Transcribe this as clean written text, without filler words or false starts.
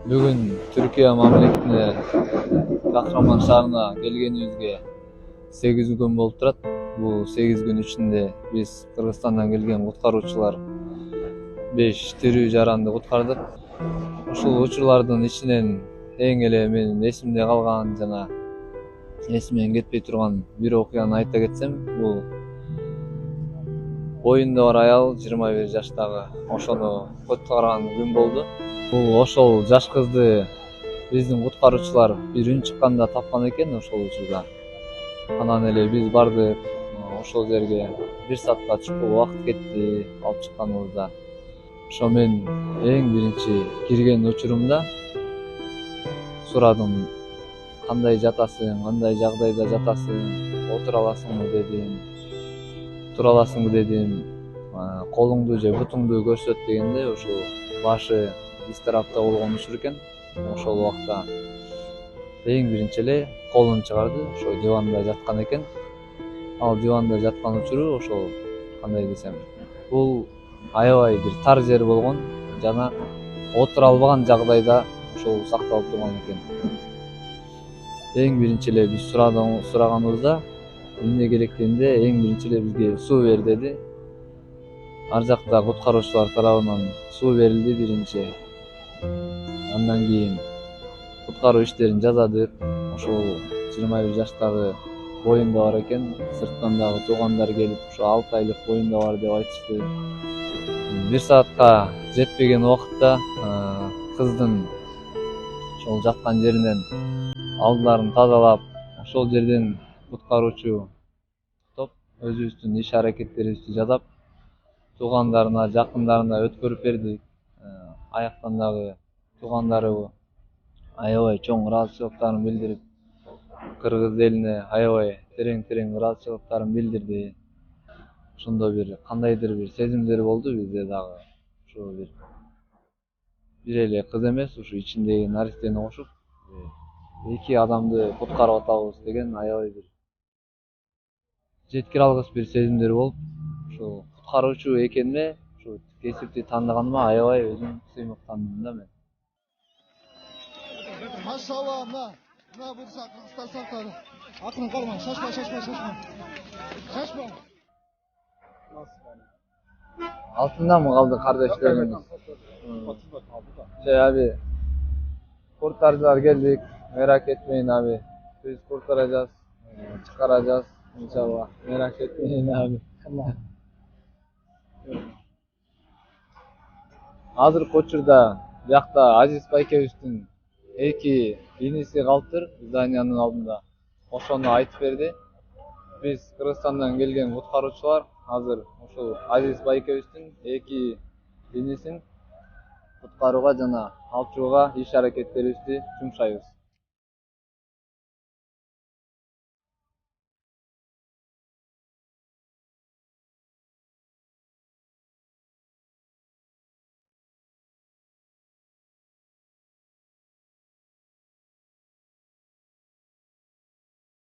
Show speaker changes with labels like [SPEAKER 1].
[SPEAKER 1] Бүгін Түркия мамлекетіне Кахраман шаарына келгенибизге 8 күн болуп турат. Бул 8 күн ичинде биз Кыргызстандан келген куткаруучулар 5 тирүү жаранды куткардык. Ушул учурлардын ичинен эң эле менин эсимде калган жана эсимден кетпей турган бир окуяны айта кетсем, бул боюнда бар аял 21 жаштагы ошону куткарган күн болду. Бул ошол жаш кызды биздин куткаруучулар бир үн чыкканда тапкан экен ошол учурда. Анан эле биз бардык, ошол жерге 1 саатка чукул убакыт кетти алып чыкканыбызда. Ошо мен эң биринчи кирген учурумда сурадым, кандай жатасың, кандай жагдайда жатасың, отура аласыңбы дедим, тура аласыңбы дедим, колуңду же бутуңду көрсөт дегенде ошол башы истирапта болгон учур экен. Ошол убакта эң биринчи эле колун чыгарды, ошо диванда жаткан экен. Ал диванда жаткан учуру ошол кандай десем, бул аябай бир тар жер болгон жана отура албаган жагдайда ошол сакталып турган экен. Эң биринчи эле биз сураганыбызда эмне керек дегенде эң биринчи эле бизге суу бер деди. Ар жакта куткаруучулар тарабынан суу берилди биринчи. Андан кийин куткаруу иштерин жасадык. Ошол 21 жаштагы боюнда бар экен. Сырттан дагы туугандары келип, ошо 6 айлык боюнда бар деп айтышты. 1 саатка жетпеген убакытта кыздын ошол жаткан жеринен алдыларын тазалап, ошол жерден куткаруучу топ өзүбүздүн иш аракеттерибизди жасап, туугандарына, жакындарына өткөрүп бердик. Аяктан дагы туугандары аябай чоң ыраазычылыктарын билдирип, кыргыз элине аябай терең ыраазычылыктарын билдирди. Ошондо бир кандайдыр бир сезимдер болду бизде дагы. Ошо бир эле кыз эмес, ушу ичиндеги наристени кошуп, 2 адамды куткарып атабыз деген аябай бир жеткире алгыс бир сезимдер болуп, ошо куткаруучу экениме, ушу кесипти тандыганыма аябай өзүм сыймыктандым да мен.
[SPEAKER 2] Машалла, мына бурса Кыргызстан сактады. Акырын карма, шашма. Шашма.
[SPEAKER 1] Алтындамы калды кардештериңиз? Аби куртаржылар келдик, мерак этмейин аби. Биз куртарacağız, чыгарacağız иншалла. Мерак этмейин аби. Азыркы учурда биякта Азиз байкебиздин 2 иниси калыптыр зданиянын алдында. Ошону айтып берди. Биз Кыргызстандан келген куткаруучулар азыр ошол Азиз байкебиздин 2 инисин куткарууга жана алып чыгууга иш аракеттерибизди жумшайбыз.